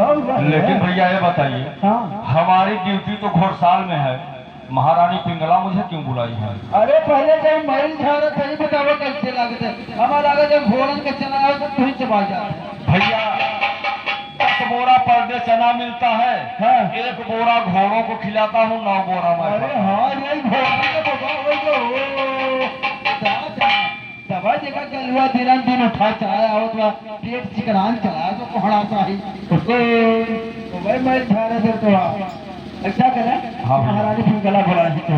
लेकिन भैया ये बताइए, हाँ। हमारी ड्यूटी तो घोड़साल में है, महारानी पिंगला मुझे क्यों बुलाई है? अरे पहले जब मैल झाड़ सही बताओ कैसे लागते हमारा लगा जब घोड़न के चना हो तो तुम चबा जाते भैया 10 बोरा पर डे चना मिलता है, हाँ। 1 बोरा घोड़ों को खिलाता हूँ, 9 बोरा मैं अरे खाता हूँ। हाँ यही घोड़न के दवा जगह के हुआ दिन दिन उठा चलाया हो तो पेट चिकरान चलाया तो कोहड़ा चाहिए उसको भाई मैल झाड़ से तो ऐसा करें हाँ भैया। महारानी पिंगला बुला रही थी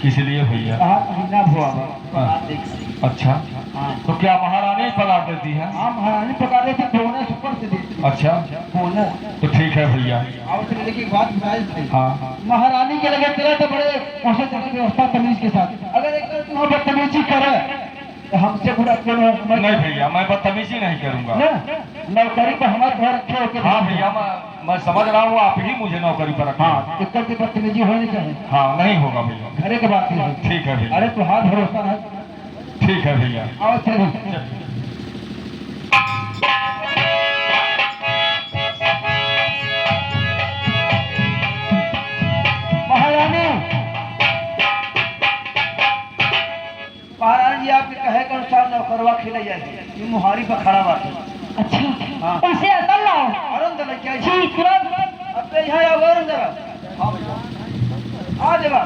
किस लिए भैया? महीना हुआ अच्छा, तो क्या महारानी पगार देती है? हाँ महारानी पका रहे थे बोनस ऊपर से देती अच्छा, बोनस तो ठीक है भैया। और लेकिन की बात जायज थी। हाँ। महारानी के लगे तेरा तो बड़े औसत व्यवस्था तमीज के साथ अगर एक तुम बदतमीजी करे तो हमसे बुरा क्यों नहीं भैया, मैं बदतमीजी नहीं करूंगा ना नौकरी पर हमारे घर रखे होके हाँ भैया, मैं समझ रहा हूँ, आप ही मुझे नौकरी पर रखें। हाँ एक करके बदतमीजी होनी चाहिए। हाँ नहीं होगा भैया। घरे के बात नहीं ठीक है भैया। अरे तो हाथ भरोसा है। ठीक है भैया। आओ चलिए। महारानी महारानी जी आपके कहे के अनुसार नौकरवा खिलाई जाए ये मुहारी पर खड़ा बात है। अच्छा हाँ। ऐसे अकल लाओ अरुण दल क्या जी तुरंत अब तो यहाँ आओ अरुण दल आ जगह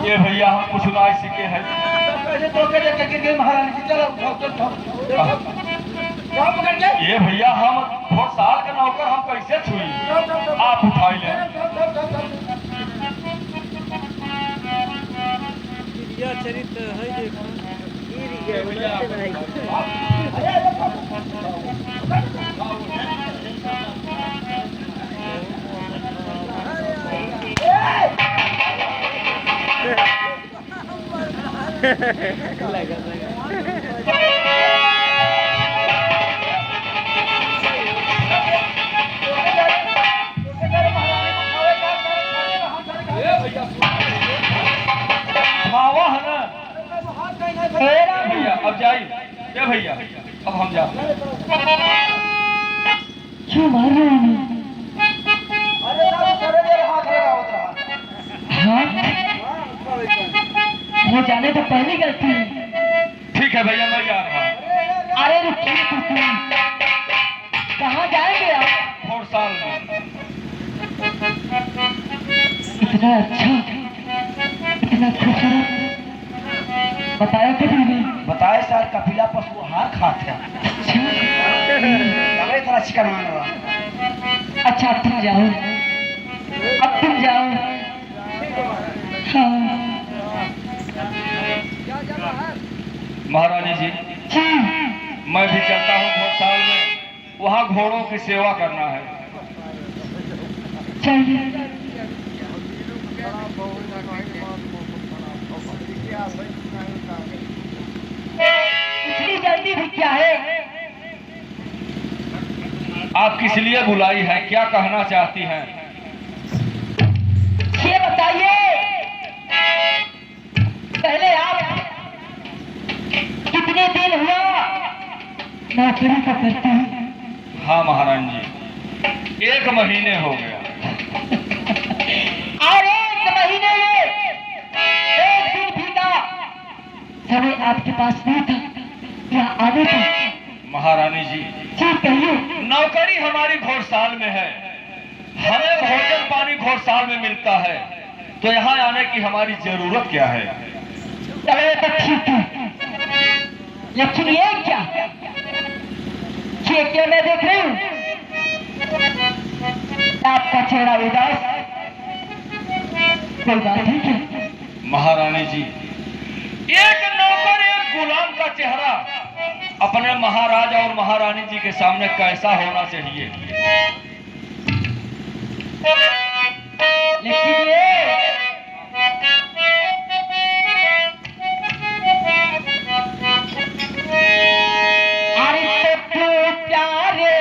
ये भैया हम कुछ ना सीखे हैं। महारानी जी चलो ये भैया हम घोड़साल के नौकर, हम कैसे छुई? आप उठाई ले। चरित्र है मावा है ना भैया, अब जाइए। ये भैया अब हम जा। क्यों मार रहे हैं वो जाने तो पहली गलती है। ठीक है भैया, मैं जा रहा हूँ अरे रुकिए तो तुम कहाँ जाएंगे आप? घोड़साल में। इतना अच्छा इतना खूबसूरत बताया कभी नहीं। बताए सर कपिला पशु हार खाते लगे इतना चिकन आने वाला। अच्छा अब तुम जाओ, अब तुम जाओ। हाँ महारानी जी, मैं भी चलता हूँ घोड़साल में, वहाँ घोड़ों की सेवा करना है। चलिए। इतनी जल्दी भी क्या है? आप किस लिए बुलाई है, क्या कहना चाहती हैं? ये बताइए पहले आप कितने दिन हुआ नौकरी का करते हैं? हाँ महारानी जी, 1 महीने हो गया। और 1 महीने में 1 दिन भी का समय आपके पास नहीं था या आने का? महारानी जी, जी कहिए। नौकरी हमारी घोड़साल में है, हमें भोजन पानी घोड़साल में मिलता है, तो यहाँ आने की हमारी जरूरत क्या है? चलो तो ठीक है, लेकिन ये क्या मैं देख रही हूँ आपका चेहरा उदास, कोई बात है क्या? महारानी जी, एक नौकर एक गुलाम का चेहरा अपने महाराज और महारानी जी के सामने कैसा होना चाहिए? लेकिन ये अरे तो प्यारे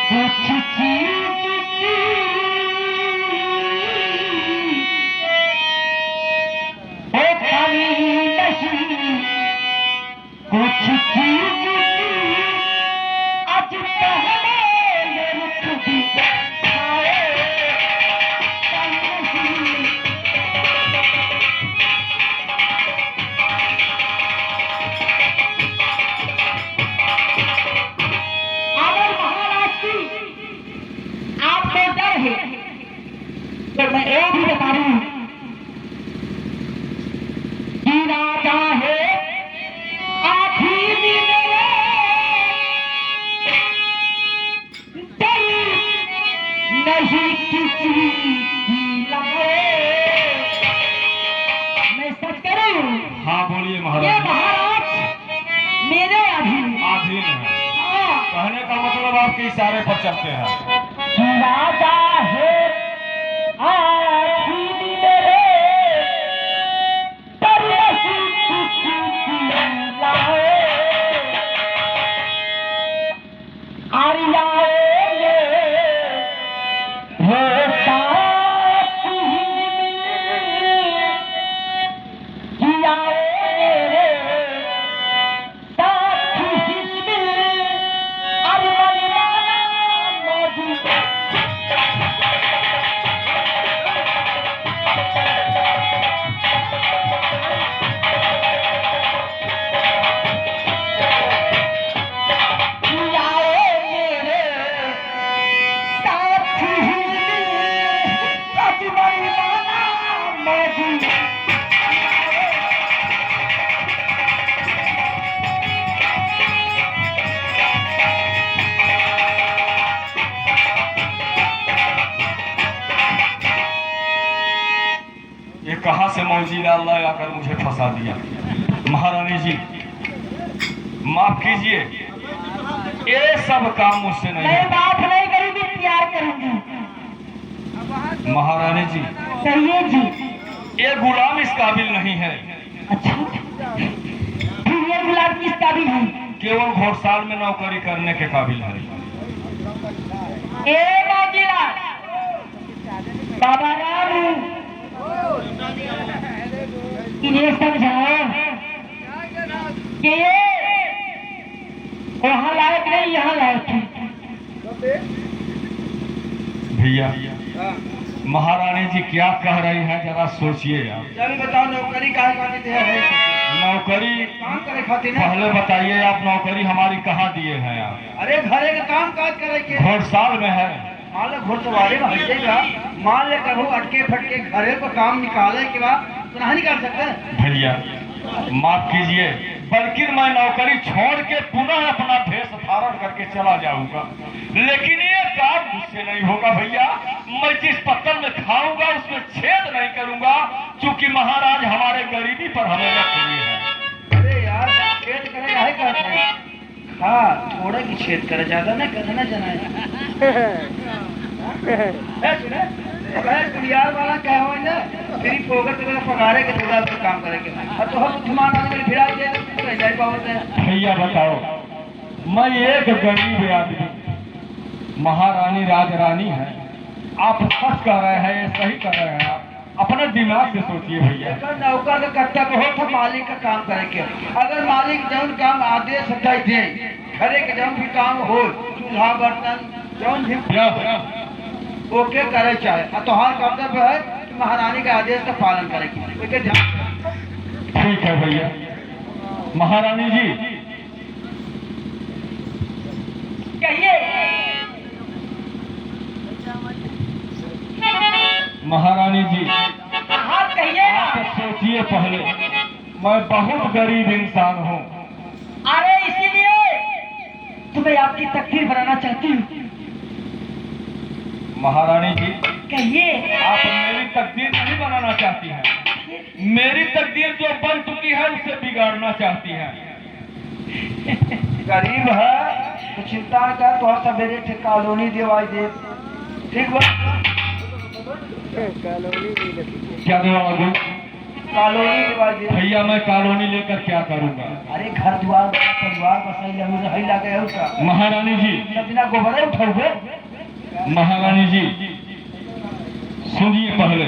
कुछ चीज की वो कमी नहीं, कुछ चीज की आज पहले ये रुक भी जाए नहीं। अगर महाराज की आपको डर है तो मैं ये भी बता रही हूं कि राजा है आखिरी मेरे डर नहीं किसी की लगे। मैं सच कह रही हूँ, हाँ बोलिए ये महाराज। महाराज मेरे अधीन आधीन है, हाँ। कहने का मतलब आपके इशारे पर चलते हैं। राजा है आखिरी मेरे डर नहीं किसी की लगे। आर्याओं ने वो साथ ही मिल किया मेरे साथ ही मिल अरमान वाला मौजूद। ये कहाँ से मौजी अल्लाह आकर मुझे फंसा दिया। महारानी जी माफ कीजिए, ये सब काम मुझसे नहीं मैं है। बात नहीं करूंगी, प्यार करूंगी। महारानी जी कहिए जी। ये गुलाम इस काबिल नहीं है, अच्छा, फिर ये गुलाम किस काबिल है? केवल घोड़साल में नौकरी करने के काबिल है। ए मौजीलाल, बाबा राम इन्हें समझाओ कि ये वहाँ लायक नहीं, यहाँ लायक है। भैया महारानी जी क्या कह रही हैं जरा सोचिए आप। चल बताओ नौकरी काहे खातिर है? नौकरी काम करे खातिर ना। पहले बताइए आप, नौकरी हमारी कहाँ दिए हैं आप? अरे घरे का काम काज करे के घोड़साल में है। मान लो घुड़सवारी में हटेगा, मान ले कहो अटके फटके घरे को काम निकाले के बाद तो नहीं निकाल सकते। भैया माफ कीजिए, बल्कि मैं नौकरी छोड़ के पुनः अपना भेष धारण करके चला जाऊंगा, लेकिन ये काम मुझसे नहीं होगा भैया। मैं जिस पत्तल में खाऊंगा उसमें छेद नहीं करूंगा, क्योंकि महाराज हमारे गरीबी पर हमें रख लिए हैं। अरे यार छेद करे काहे करते हैं? हाँ थोड़ा की छेद करे, ज्यादा ना करना जाना यार वाला क्या हो ना फिर पोगत वगैरह पगारे के थोड़ा सा काम करेंगे। और तो हम बुद्धिमान आदमी फिर आ जाए तो नहीं पाते हैं। भैया बताओ, मैं एक गरीब आदमी, महारानी राजरानी है, आप सच कह रहे हैं, ये सही कह रहे हैं आप? अपने दिमाग से सोचिए भैया। नौकर का कर्तव्य हो था मालिक का काम करेंगे। अगर मालिक जौन काम आदेश दे घरे के जौन भी काम हो, चूल्हा बर्तन जौन भी ओके करे चाहे, और तुम्हारा कर्तव्य है कि महारानी के आदेश का पालन करेगी। ठीक है भैया। महारानी जी कहिए। महारानी जी हाँ कहिए ना। आप सोचिए पहले, मैं बहुत गरीब इंसान हूँ। अरे इसीलिए तुम्हें आपकी तकदीर बनाना चाहती हूँ। महारानी जी कहिए। आप मेरी तकदीर नहीं बनाना चाहती हैं, मेरी तकदीर जो बन चुकी है उसे बिगाड़ना चाहती हैं। गरीब है तो चिंता न कर, तो सवेरे ठीक कॉलोनी दिवाई दे। ठीक बा क्या देवा कॉलोनी के बाद भैया मैं कॉलोनी लेकर क्या करूंगा? अरे घर द्वार परिवार बसाई हम रही लगे है उसका महारानी जी, बिना गोबर उठाओगे। महारानी जी सुनिए पहले।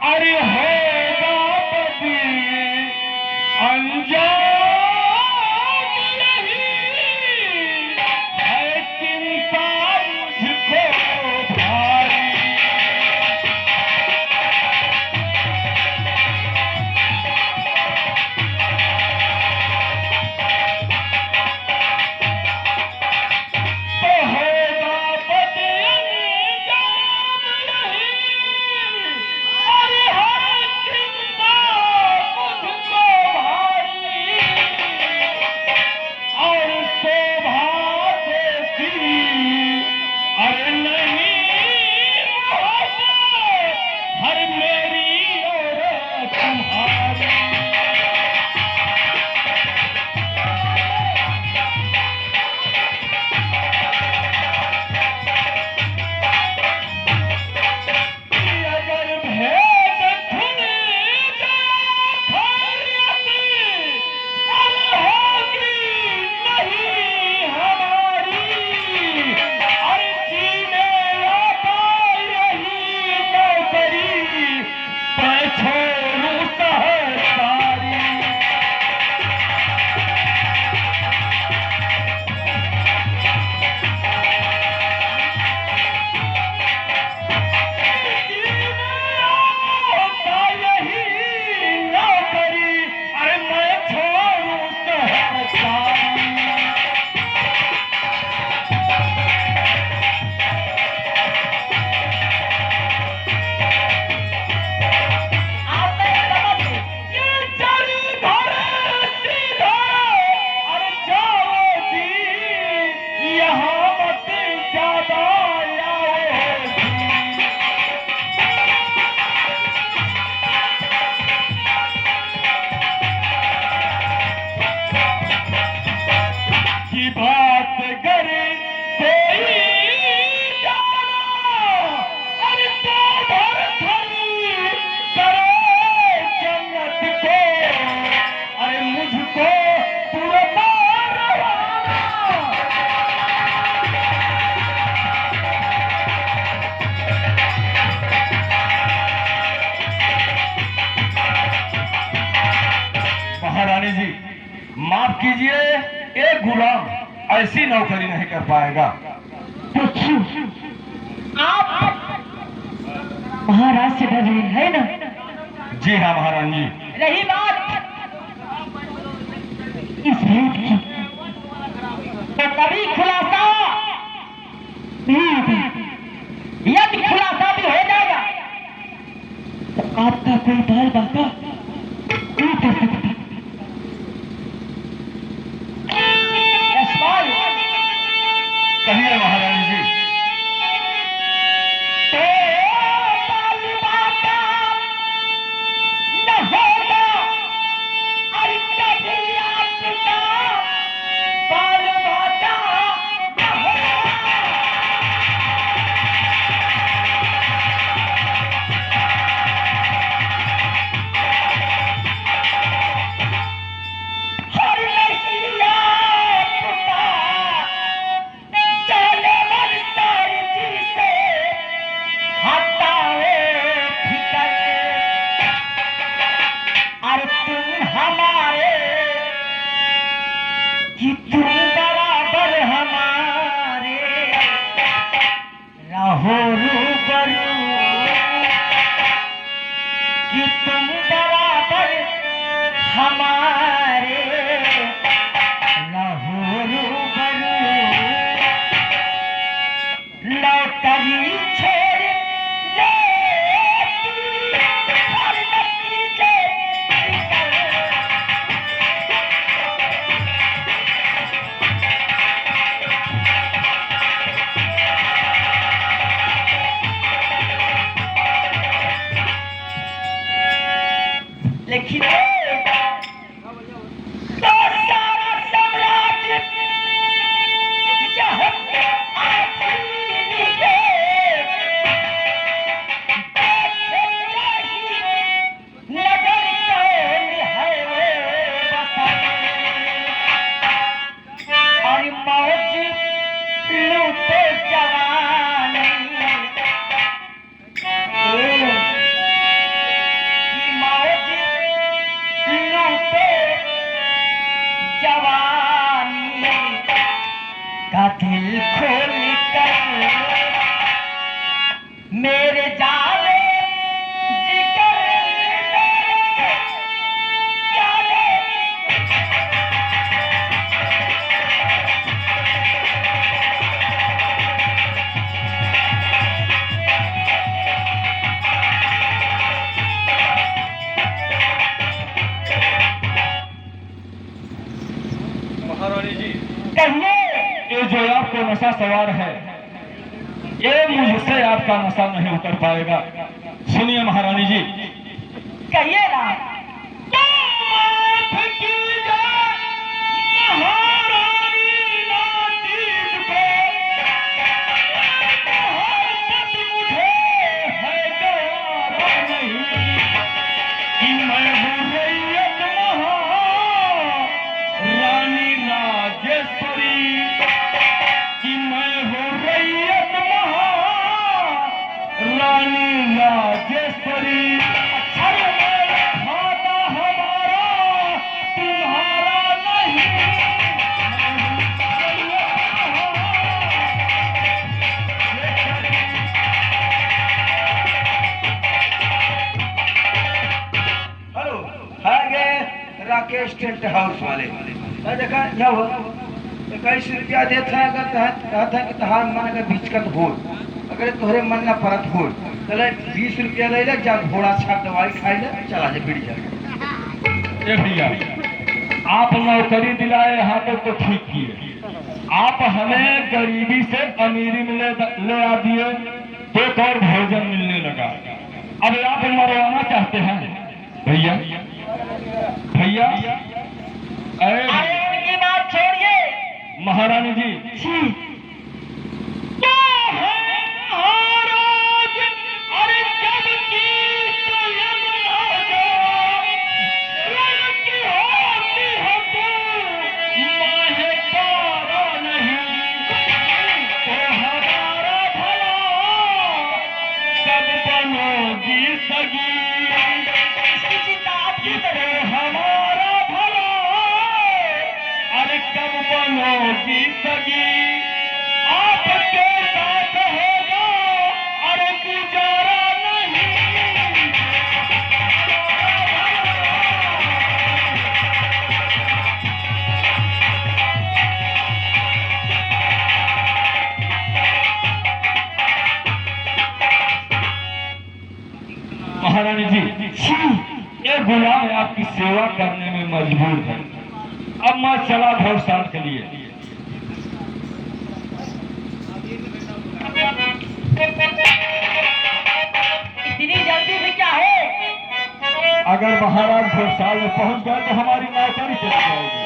अरे होगा बदी अंजाम यही है, चिंता मुझको भारी। महारानी जी माफ कीजिए, एक गुलाम ऐसी नौकरी नहीं कर पाएगा। आप महाराज से डर रहे हैं ना? जी हाँ महारानी जी। रही बात इस भेद की, तो कभी खुलासा नहीं होगा। यदि खुलासा भी हो जाएगा तो आपका कोई बाल बाका नहीं कर सकता। कहिए महारानी जी। कहिए। ये जो आपको नशा सवार है, ये मुझसे आपका नशा नहीं उतर पाएगा। सुनिए महारानी जी, कहिए ना। हेलो, आगे राकेश टेंट हाउस वाले देखा क्या हो 21 रुपया देता है। अगर कहता है कि तहार मन अगर बिचकत हो, अगर तोहरे मन ना परत हो, चले 20 रुपया ले ले, जा घोड़ा छाप दवाई खाई ले, चला जा बिड़ जा। ए भैया, आप नौकरी दिलाए यहाँ तक तो ठीक किए, आप हमें गरीबी से अमीरी में ले आ दिए, पेट और भोजन मिलने लगा। अब आप मरवाना चाहते हैं भैया? भैया अरे अरे उनकी बात छोड़िए। महारानी जी, क्या है महाराज? अरे जब की स्वयं राजा, स्वयं की होती है तू, माहे पारा नहीं, तो हमारा भला कब बनोगी सगी? इसकी चिंता आप क्यों तो करें? हमारा भला अरे कब बनोगी सगी? आपके साथ होगा अरे गुजारा नहीं। महारानी जी, ये गुलाम आपकी सेवा करने में मजबूर है। अब मैं चला घोड़साल के लिए। इतनी जल्दी भी क्या है? अगर महाराज घोड़साल में पहुंच गए तो हमारी नौकरी चली जाएगी।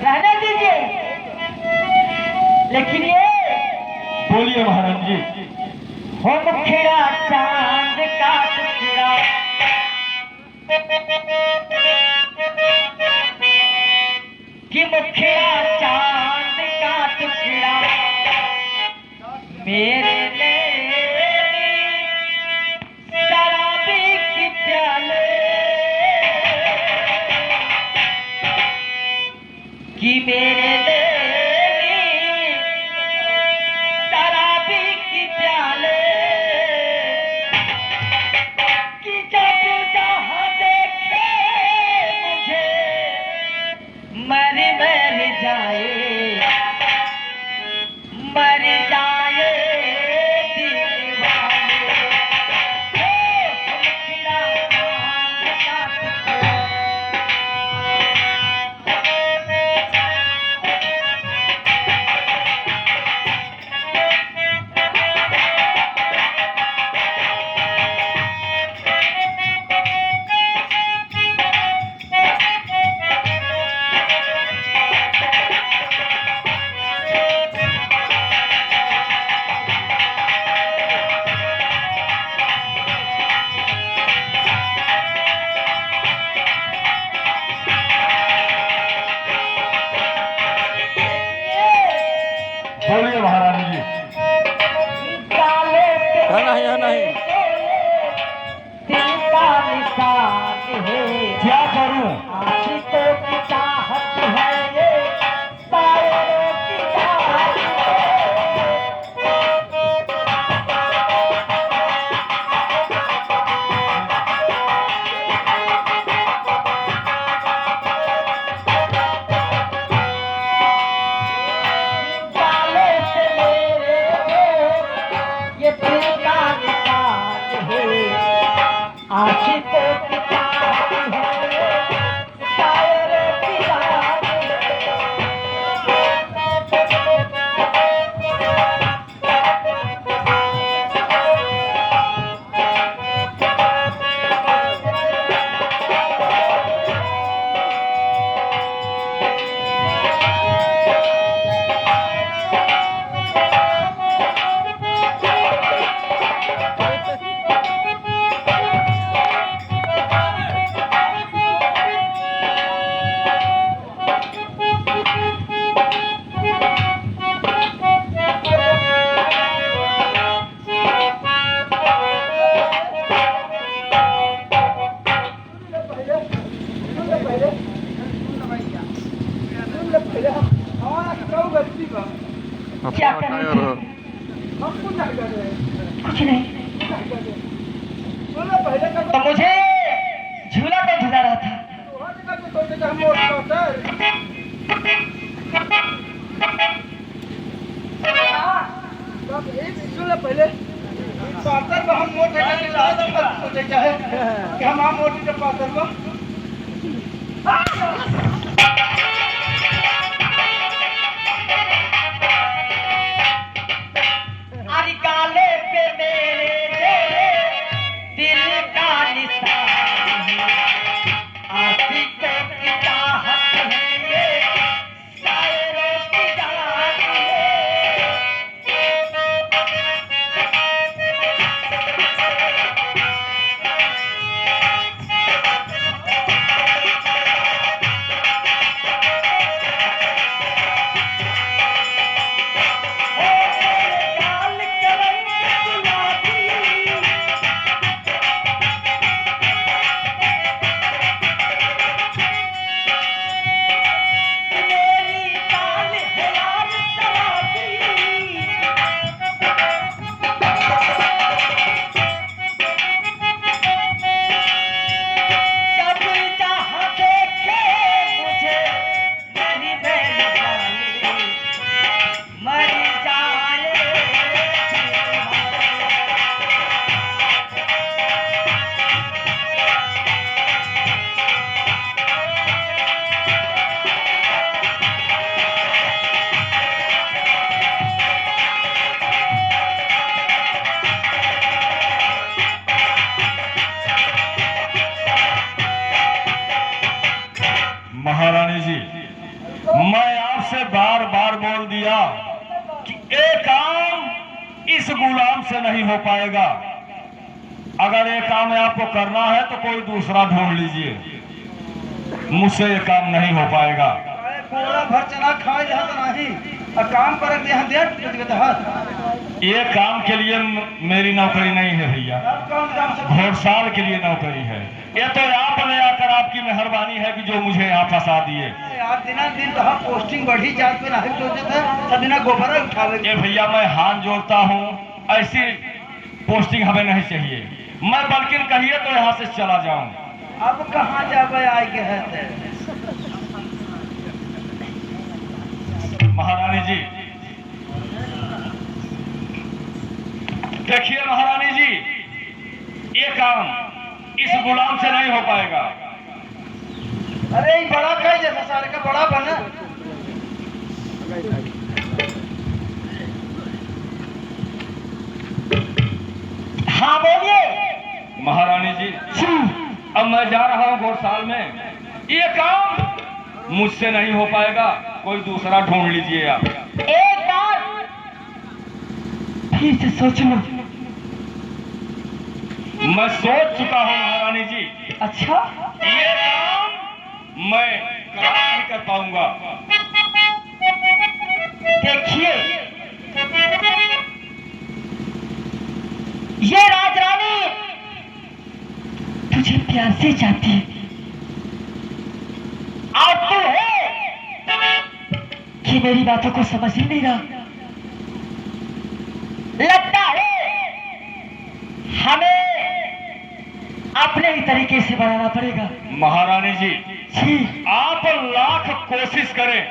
रहने दीजिए। लेकिन ये बोलिए महाराज जी। हो मुखिया चांद का टुकड़ा, कि मुखिया चांद का टुकड़ा मेरे लिए शराबी की प्याले, कि मेरे लिए शराबी की प्याले, कि जब जहाँ देखे मुझे मर जाए, मर जाए दीवाने। मुखिया चांद का टुकड़ा, कुछ नहीं। तो मुझे झूला पे झूला रहा था। पहले पातर में हम मोटे सोचे चाहे कि हम मोटी के पातर में अरे काले पे मेरे दिल का निशान है, आशिकों की चाहत है ये, शायरों की जान है। महारानी जी, मैं आपसे बार बार बोल दिया कि एक काम इस गुलाम से नहीं हो पाएगा। अगर ये काम आपको करना है तो कोई दूसरा ढूंढ लीजिए, मुझसे ये काम नहीं हो पाएगा। पूरा भर चना खाए जहाँ तो नहीं और काम पर यहाँ दे ये काम के लिए मेरी नौकरी नहीं है भैया, घोड़साल के लिए नौकरी है। ये तो आपने आकर आपकी मेहरबानी है कि जो मुझे यहाँ फंसा दिए। यार दिना दिन तो हम पोस्टिंग बढ़ी जात पे नहीं सोचे थे, सब दिना गोबर उठावे। ये भैया मैं हाथ जोड़ता हूँ, ऐसी पोस्टिंग हमें नहीं चाहिए। मैं बल्कि कहिए तो यहाँ से चला जाऊँ। अब कहाँ जावे आए के है महारानी जी देखिए, महारानी जी ये काम इस गुलाम से नहीं हो पाएगा। अरे ये बड़ा कहीं जैसा सारे का बड़ा बना। हाँ बोलिए। महारानी जी अब मैं जा रहा हूँ घोड़साल में, ये काम मुझसे नहीं हो पाएगा, कोई दूसरा ढूंढ लीजिए आप। एक बार फिर से सोच लो। मैं सोच चुका हूँ महारानी जी। अच्छा, ये काम मैं नहीं कर पाऊंगा। देखिए ये राजरानी तुझे प्यार से चाहती है और तू है कि मेरी बातों को समझ ही नहीं रहा। लगता है हमें अपने ही तरीके से बनाना पड़ेगा। महारानी जी जी, आप लाख कोशिश करें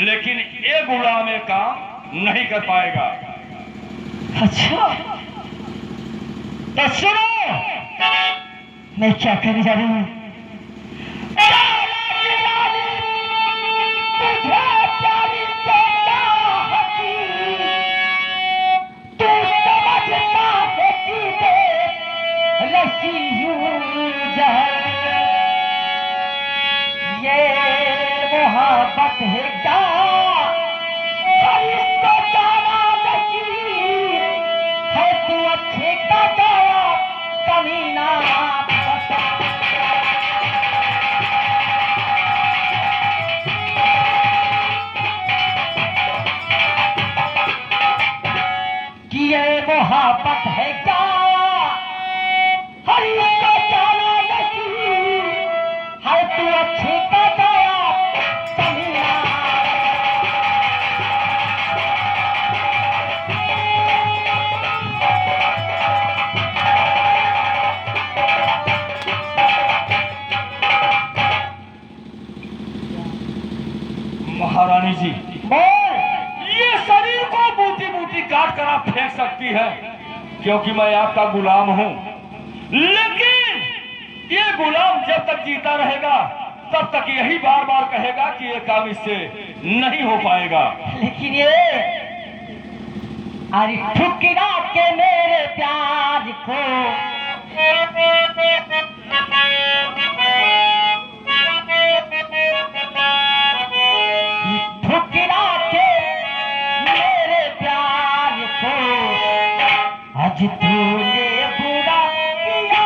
लेकिन ये गुलाम ये काम नहीं कर पाएगा। अच्छा तो सुनो, मैं क्या करने जा रही हूँ। ये मोहब्बत है क्या, और इसको जाना नहीं है, तू अच्छे का गया कमीना। कि ये मोहब्बत है क्या, हर इसको जाना नहीं है, तू अच्छे का गया कमीना। सकती है क्योंकि मैं आपका गुलाम हूं, लेकिन ये गुलाम जब तक जीता रहेगा तब तक यही बार बार कहेगा कि ये काम इससे नहीं हो पाएगा। लेकिन ये अरे ठुकरा के मेरे प्यार को ठुकरा के मेरे प्यार को आज तूने बुरा किया।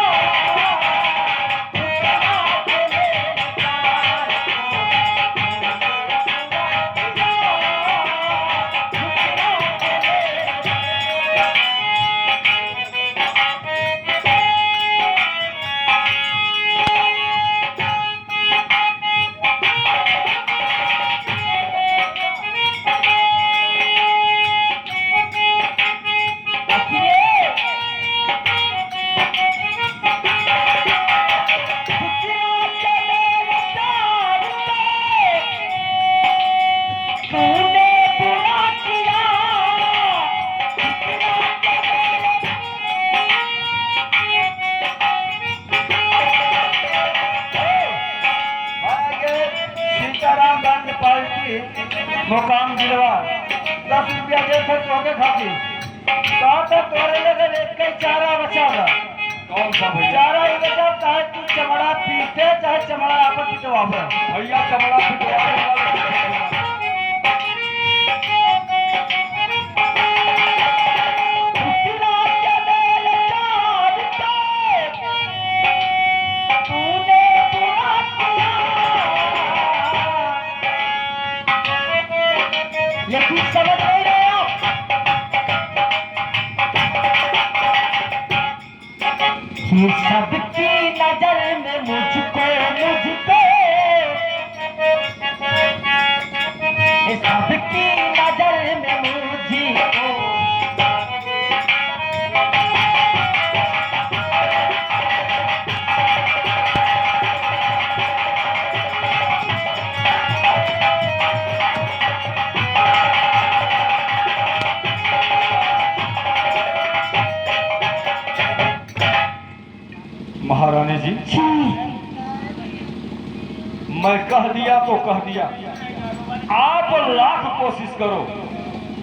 मुकाम दिलवा 10 रुपया दे थे तोके खाती कहा तो तोरे लगे एक कई चारा बचावा। कौन सा भैया? चारा ही बचा चाहे तू चमड़ा पीते चाहे चमड़ा आपस पिटवा भैया चमड़ा पिटवाने वाला ये कुछ समझ नहीं रहे आप। ये सबकी नजर में मुझको ये सबकी नजर में मुझको महारानी जी, मैं कह दिया तो कह दिया। आप लाख कोशिश करो,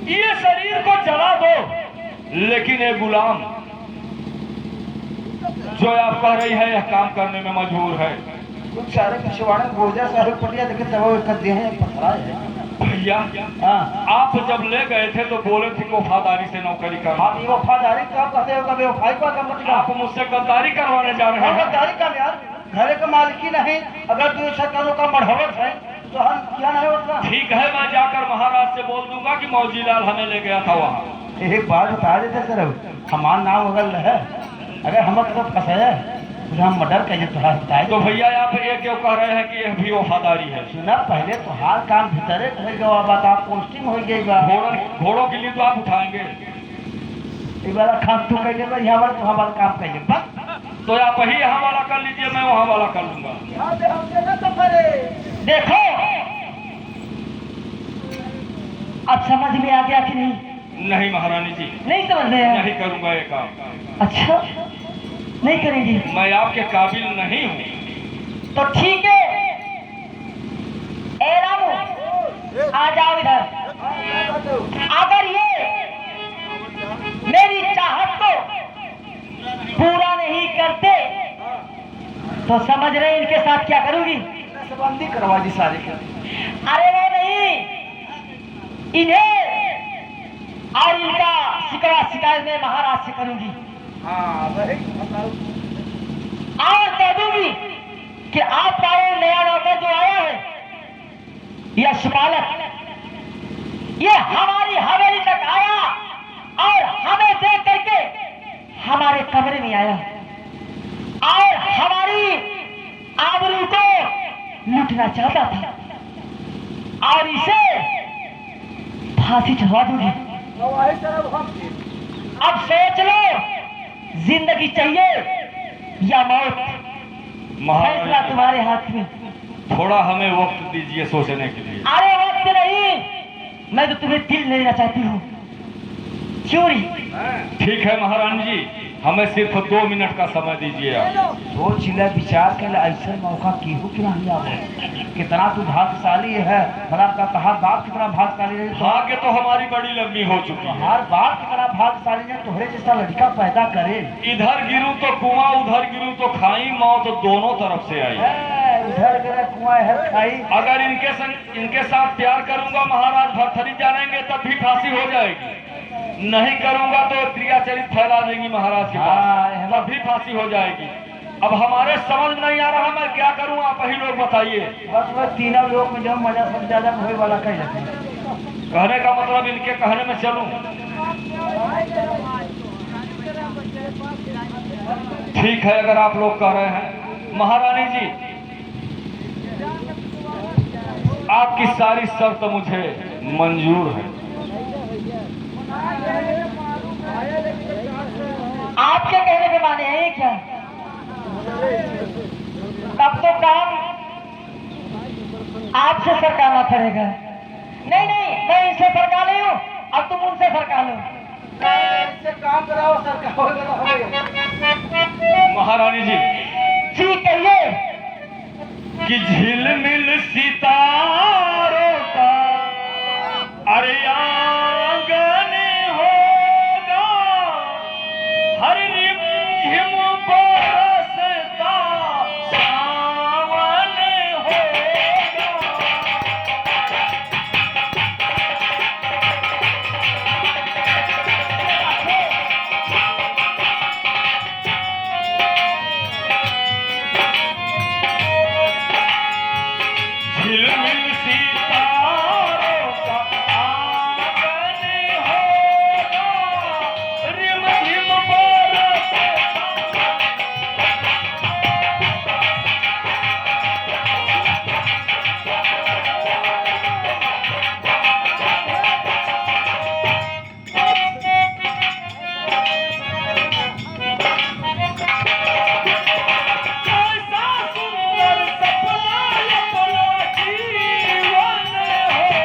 ये शरीर को जला दो, लेकिन ये गुलाम जो आप कह रही है यह काम करने में मजबूर है। कुछ सारे पिछवाड़े गोजा सारे पटिया देखे तब कर दिए हैं पथरा है। भैया आप जब ले गए थे तो बोले थे वफादारी से नौकरी करना। हाँ ये वफादारी कब कहते हो कभी वफाई को कब मतलब आप मुझसे गद्दारी करवाने जा रहे हैं। गद्दारी कब यार, घरे का मालिकी नहीं, अगर तू ऐसा करो का बढ़ावत है तो हम क्या नहीं होता। ठीक है, मैं जाकर महाराज से बोल दूंगा कि मौजीलाल हमें ले गया था वहाँ। एक बात बता देते सर, हमारा नाम अगर है अगर हमारे तरफ फंसाया तो हम मर्डर कहिए तो बताए। तो भैया आप ये क्यों कह रहे हैं कि यह भी वफादारी है? सुना पहले तो हाल काम भीतरे हो गया बात, आप पोस्टिंग हो गई बा घोड़ों के लिए तो आप उठाएंगे। एक बार खास तू कहिए बा यहाँ तो हमारा काम कहिए बस। तो आप ही यहाँ वाला कर लीजिए, मैं वहाँ वाला कर लूंगा। देखो अब समझ में आ गया कि नहीं? नहीं महारानी जी, नहीं समझ रहे हैं? नहीं करूंगा ये काम। अच्छा नहीं करेंगे? मैं आपके काबिल नहीं हूँ। तो ठीक है, ए रामू आ जाओ इधर। अगर ये मेरी चाहत को पूरा नहीं करते तो समझ रहे इनके साथ क्या करूंगी? बंदी करवा दी सारी। अरे वो नहीं, इन्हें और इनका शिकवा शिकायत में महाराज से करूंगी। हाँ और कह दूंगी कि आपका ये नया नौकर जो आया है यह सुपालक, ये हमारी हवेली तक आया और हमें देख करके हमारे कमरे में आया और हमारी आबरू को लूटना चाहता था और इसे फांसी चढ़वा दूंगी। अब सोच लो, जिंदगी चाहिए या मौत, फैसला तुम्हारे हाथ में। थोड़ा हमें वक्त दीजिए सोचने के लिए। अरे वक्त नहीं, मैं तो तुम्हें दिल लेना चाहती हूँ। चोरी। ठीक है महारानी जी, हमें सिर्फ 2 मिनट का समय दीजिए आप। सोच ले, विचार कर ले, ऐसा मौका केहू के नहीं आवे। कितना तू भाग्यशाली है, भला का कहा बाप कितना भाग्यशाली है। भाग्य तो हमारी बड़ी लंबी हो चुकी है। हर बाप कितना भाग्यशाली है, तुम्हारे जैसा लड़का पैदा करे। इधर गिरूं तो कुआं, उधर गिरूं तो खाई, मौत दोनों तरफ से आई। उधर गया कुआं है खाई। अगर इनके साथ प्यार करूंगा महाराज भरथरी जानेंगे तब भी फांसी हो जाएगी, नहीं करूंगा तो क्रियाचरित फैला देंगी महाराज के पास, तब भी फांसी हो जाएगी। अब हमारे समझ नहीं आ रहा मैं क्या करूं, आप ही लोग बताइए। बस तीनों लोग में जब मजा सब ज्यादा होने वाला कह जाते हैं। कहने का मतलब इनके कहने में चलूं। ठीक है अगर आप लोग कह रहे हैं। महारानी जी, आपकी सारी शर्त मुझे मंजूर है। आपके कहने के माने है क्या? तब तो काम आपसे सरकाना पड़ेगा। नहीं नहीं, मैं इनसे सरका नहीं हूँ, अब तुम उनसे सरका लो। इससे काम कराओ, सरकार महारानी जी जी कहिए। कि झिलमिल सितारों का अरे आंगन होगा, हर रिमझिम बरसता सावन होगा। झिलमिल सितारों का आंगन होगा, रिमझिम बरसता। कैसा सुंदर सपना अपना जीवन होगा,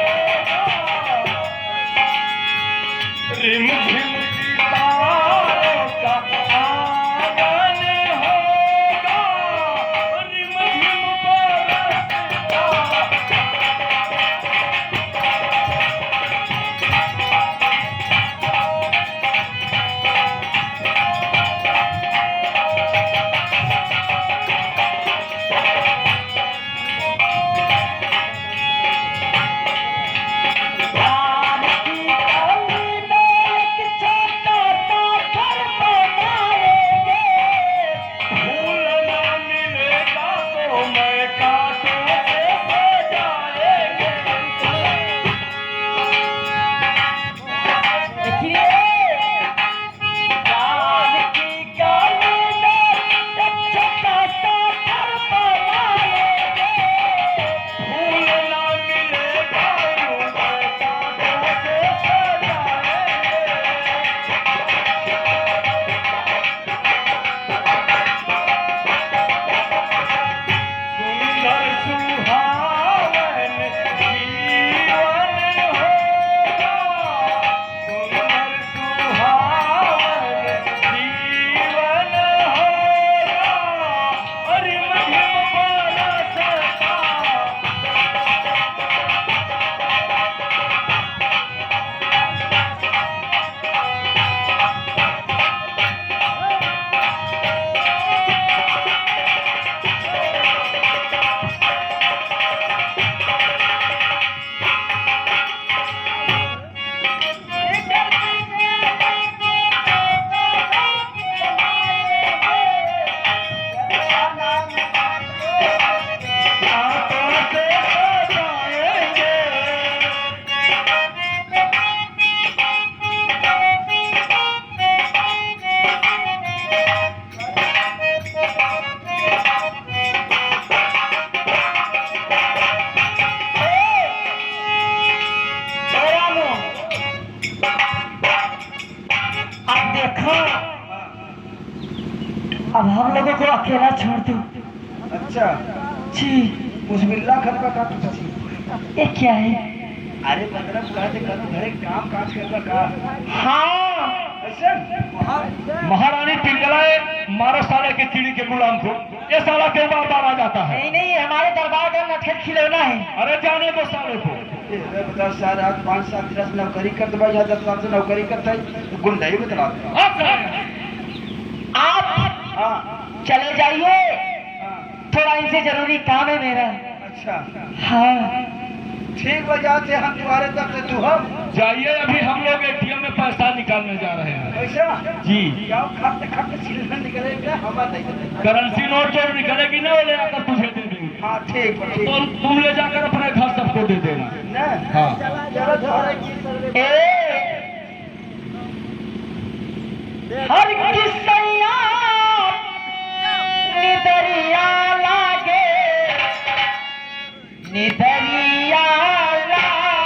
रिमझिम सितारों का आंगन होगा, रिमझिम बरसता। प्यार की कली में एक छोटा सा घर बनाएंगे। फूल न मिलेगा तो मैं कांटों से सजाएंगे। देखिए, प्यार की कली में एक छोटा सा घर बनाएंगे। फूल न मिलेगा यूं मैं कांटों से सजाएंगे। सुंदर सुहावन जीवन होगा, सुंदर सुहावन जीवन होगा, रिमझिम बरसता। कांटों से सजाएंगे। अब देखो, अब हम लोगों को अकेला छोड़ दो। अच्छा, जी, बिस्मिल्लाह खत का काट पसी। ये क्या है? अरे मतलब कहते करो घरे काम काज करता का हाँ ऐसा महारानी पिंगलाए मारो साले के चिड़ी के गुलाम को, ये साला क्यों बार बार आ जाता है? नहीं नहीं, हमारे दरबार का नटखट खिलौना है। अरे जाने दो साले को। ये बता साल 8 5 7 10 नौकरी करते भाई, 10 साल से नौकरी करता है तो गुंडा ही बतला दे। आप हाँ चले जाइए, थोड़ा इनसे जरूरी काम है मेरा। अच्छा हाँ ठीक बजा थे हम तुम्हारे तरफ से तू हम जाइए, अभी हम लोग एटीएम में पैसा निकालने जा रहे हैं। ऐसा जी, जाओ खाते खाते सिल्वर निकलेगा, हमारा नहीं निकलेगा। करेंसी नोट जो निकलेगी ना वो ले आकर तुझे दे देंगे। हाँ ठीक है, ठीक तो तुम ले जाकर अपने घर सबको दे देना। ना हाँ। चलो थोड़ा हर किसैया निदरिया लागे, निदरिया लागे,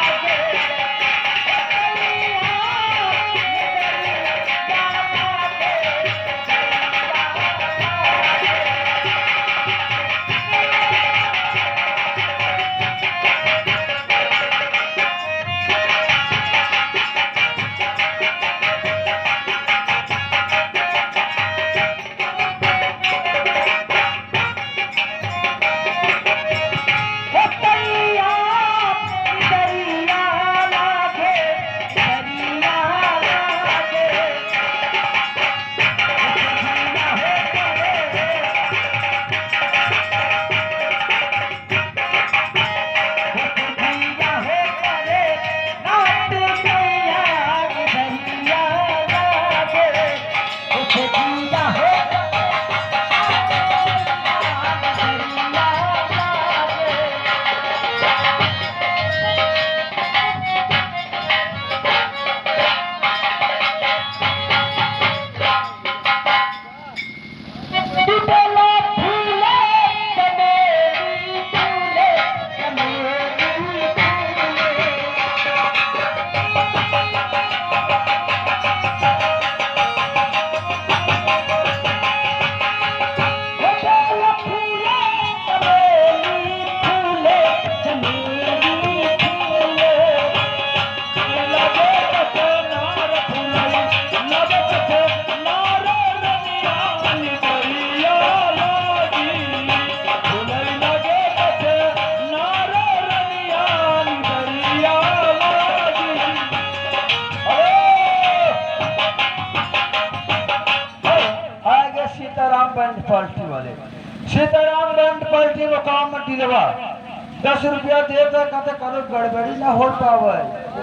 सीताराम बैंड पार्टी वाले, सीताराम बैंड पार्टी में काम मत दिलवा। 10 रुपया दे दे कहते करो गड़बड़ी ना हो पावे,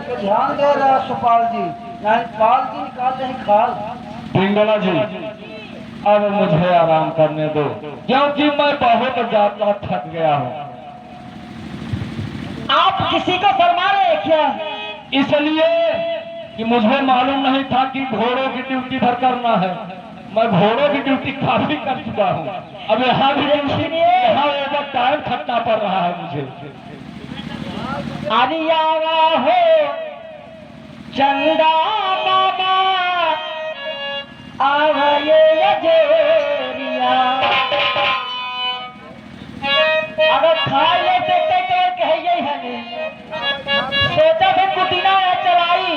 तो ध्यान दे रहा सुपाल जी, नहीं पाल जी निकाल नहीं खाल। पिंगला जी, अब मुझे आराम करने दो, क्योंकि मैं बहुत ज्यादा थक गया हूँ। आप किसी को फरमा रहे हैं क्या? इसलिए कि मुझे मालूम नहीं था कि घोड़ों की ड्यूटी भर करना है। मैं घोड़ों की ड्यूटी काफी कर चुका हूँ, अब यहाँ भी यहाँ ओवर टाइम खटना पड़ रहा है मुझे। आवा हो चंदा बाबा आवाये जोरिया, अगर खा लेते तो कहिए हमें, सोचा भी कुटिना चलाई।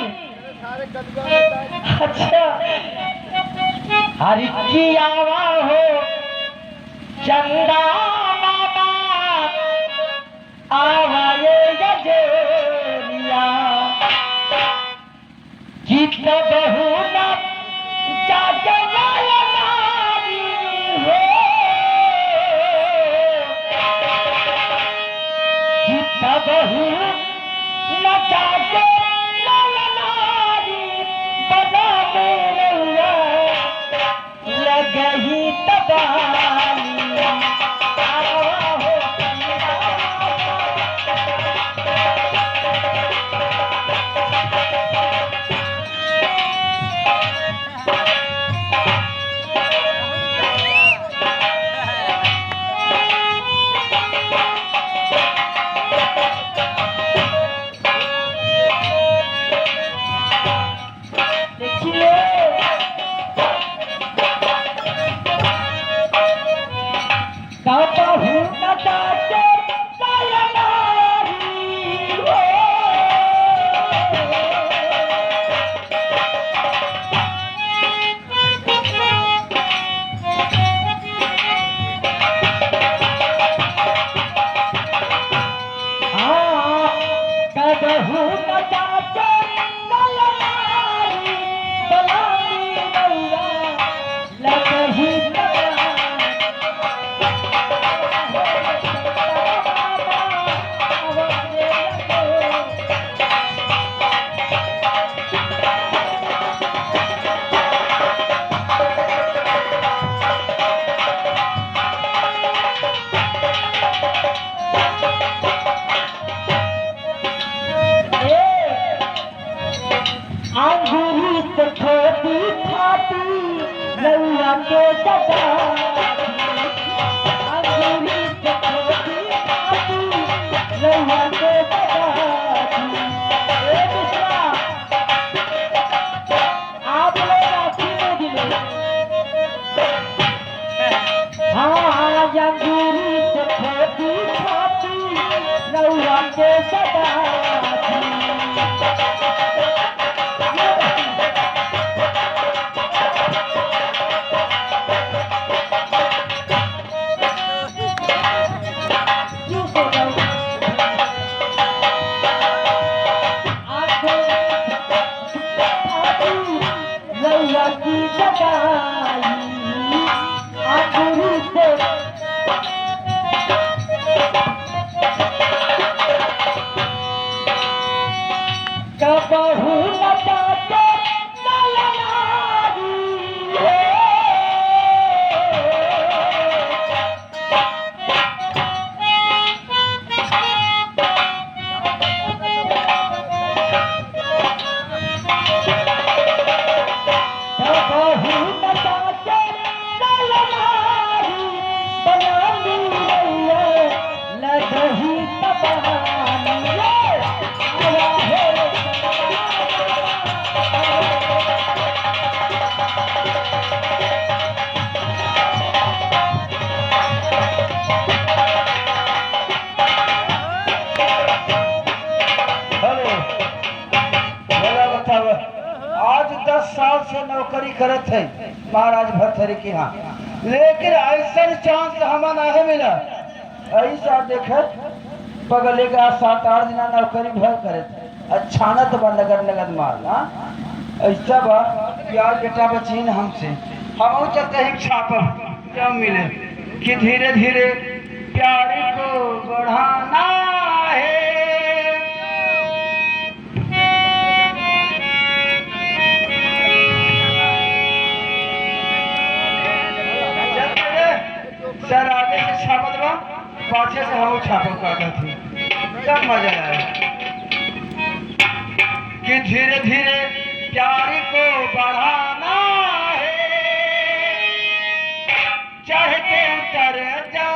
अच्छा हरि की आवा हो चंदा बाबा आवाये जोरिया, चित बहु न जागे नारी हो, चित बहु न जागे नारी, बना मेरा लगही तबानी। के सदा अंगूरी से खोती खाती रउआ के सदा ए मिश्रा आप लोग राखी में दिले हाँ अंगूरी से खोती खाती रउआ के सदा आज 10 साल से नौकरी करत है महाराज भरथरी के यहाँ, लेकिन ऐसा चांस हमें नहीं मिला। ऐसा देखे बगले का 7-8 दिन नौकरी भर करे अच्छा न तो नगर नगद माल ऐसा बा यार बेटा बचीन हमसे हम चलते हैं छापा जब मिले कि धीरे धीरे प्यारे को बढ़ाना है। सर आगे से छापत बा पाछे से हम छापा करता थी तब मजा आया कि धीरे धीरे प्यार को बढ़ाना है, चढ़ के उतर जा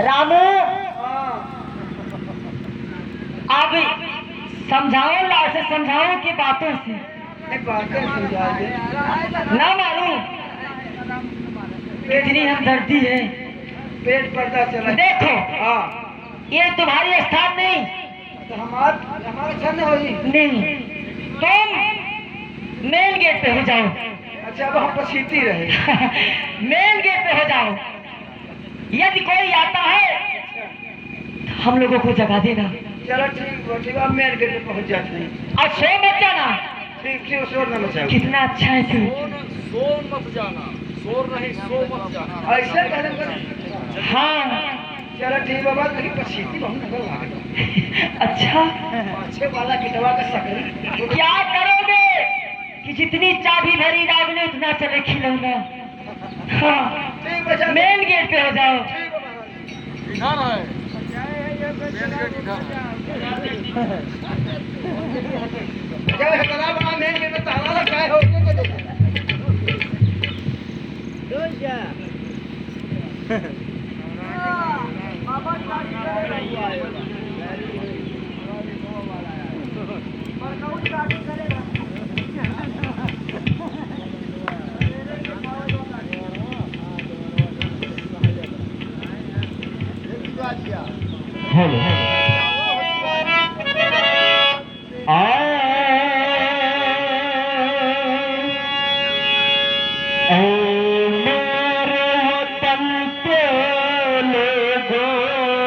रामू अब समझाओ ला से समझाओ की बातों से ना मालूम कितनी हमदर्दी है। पेट पता चला देखो हाँ ये तुम्हारी स्थान नहीं तो हमारे सामने होगी नहीं, तुम मेन गेट पे हो जाओ। अच्छा अब हम पसीती रहे मेन गेट पे हो जाओ, यदि कोई आता है हम लोगों को जगा देना। चलो ठीक है मेन गेट पे पहुंच जाते हैं। और शोर मत जाना। ठीक ठीक शोर न मचाओ। कितना अच्छा है तू। शोर मत जाना, शोर नहीं शो मत जाना। ऐसे कहने हाँ चलो ठीक बाबा लेकिन पसीती बहुत नजर लगा। अच्छा अच्छे वाला किटवा का सकरी क्या करोगे कि जितनी चाबी भरी रावने उतना चले खिलौना। हाँ ठीक बचा मेन गेट पे हो जाओ। इधर है मेन गेट इधर जब हमारा बड़ा मेन गेट में ताला लगा है हो हेलो मेरे वतन के लोगों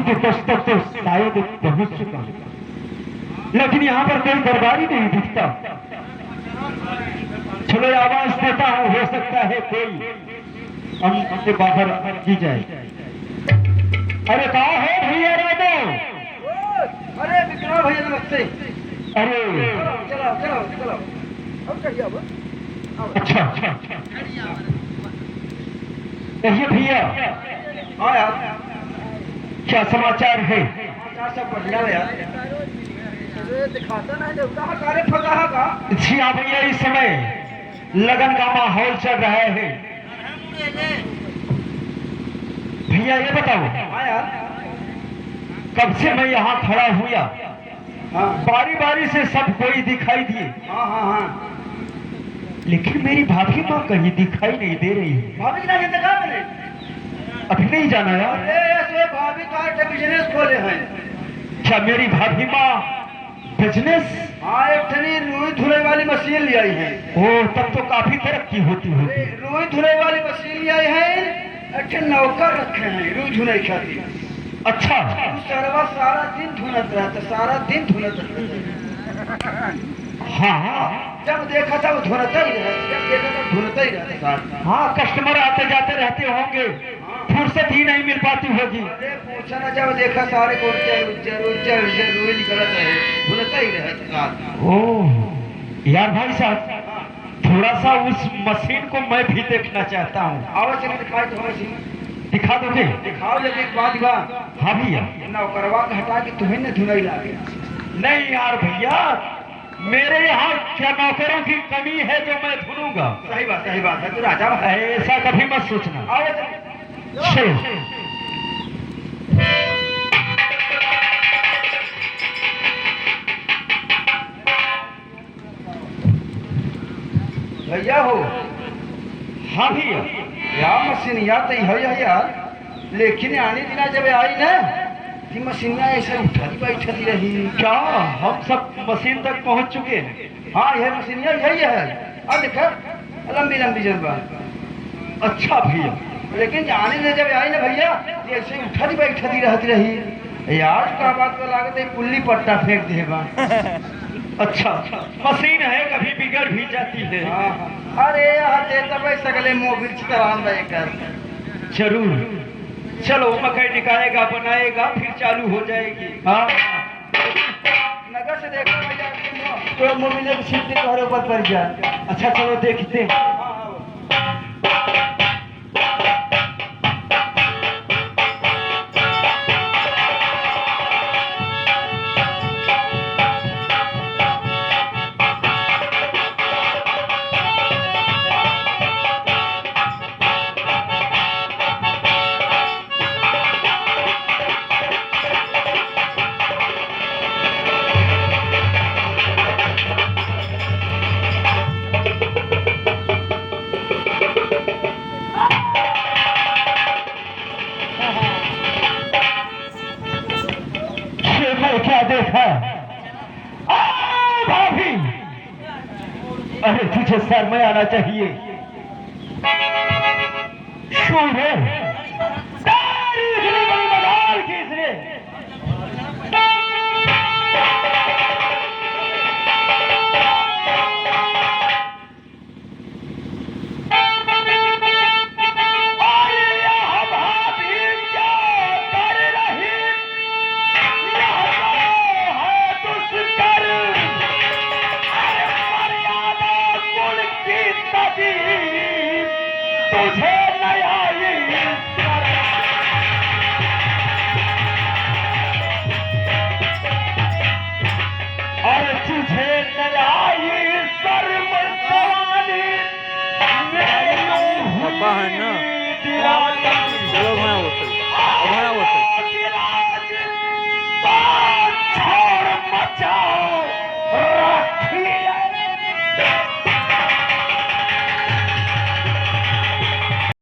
आपके पुस्तक तो शायद पहुंच चुका हूं, लेकिन यहाँ पर कोई दरबारी नहीं दिखता। चलो आवाज देता हूँ, हो सकता है कोई हमसे बाहर की जाए। अरे कहाँ है भैया रामो? अरे विक्रम भैया नमस्ते। अरे चलो चलो चलो अब कहिए अब। अच्छा कहिए भैया, हाँ यार क्या समाचार है? समाचार सब बढ़िया है यार। अरे दिखाता ना देवता कारे फगाहा का। जी हाँ भैया, इस समय लगन का माहौल चल रहा है। भैया ये बताओ, हाँ यार। कब से मैं यहाँ खड़ा हुआ, हाँ बारी बारी से सब कोई दिखाई दिए, हाँ हाँ हाँ। लेकिन मेरी भाभी माँ कहीं दिखाई नहीं दे रही है। भाभी की नाम देखा मैंने। अभी नहीं जाना यार। अरे ऐसे भाभी का बिजनेस खोले हैं। क्या मेरी भाभी माँ बिजनेस? हाँ एक थनी रुई धुलाई वाली मशीन ले आई है। ओ तब तो काफी तरक्की होती होगी। रुई धुलाई वाली मशीन ले आई है। अच्छे नौकर रखे हैं रुई धुलाई खातिर। अच्छा सरवा सारा दिन धुनत रहता, सारा दिन धुनत रहता। हाँ हाँ जब देखा था वो धुनता ही रहता, जब देखा था धुनता ही रहता। हाँ, कस्टमर आते जाते रहते होंगे, फुर्सत ही नहीं मिल पाती होगी। अरे पूछा ना, जब देखा सारे को रुई निकलत है, धुनता ही रहता। ओह यार भाई साहब, थोड़ा सा उस मशीन को मैं भी देखना चाहता हूँ। आवाज चली दिखाई तो मशीन दिखा दोगे? दिखाओ। जब एक बात बा, हाँ भैया। नौकरवा का हटा के तुम्हें न धुनाई लागे। नहीं यार भैया, मेरे यहाँ क्या नौकरों की कमी है जो मैं धुनूंगा? सही बात है, तू राजा बा। ऐसा कभी मत सोचना। आवाज चलो। भैया हो। हाँ भैया। यार मशीन यार तो है यार, लेकिन आने दिना जब आई ना कि मशीनिया ऐसे उठाती बैठती रही। क्या हम सब मशीन तक पहुँच चुके हैं? हाँ यह मशीनिया यही है। अब देखा लंबी लंबी जज्बा। अच्छा भैया, लेकिन आने दिन जब आई ना भैया, ये ऐसे उठाती बैठती रहती रही। यार का बात को लागत है पुल्ली पट्टा फेंक देगा। अच्छा मशीन है, कभी बिगड़ भी जाती है। अरे यहाँ देता भाई सगले मोबिल चितरान कर। जरूर, चलो मैकेनिक आएगा, बनाएगा, फिर चालू हो जाएगी। हाँ नगर से देखो भैया तो मोबिल की सीट तुम्हारे ऊपर पड़ जाए। अच्छा चलो देखते हैं। क्या देखा? भाभी, अरे तुझे सर में आना चाहिए। शूर है, सारी इतनी बड़ी मजाल की इसने। तुझे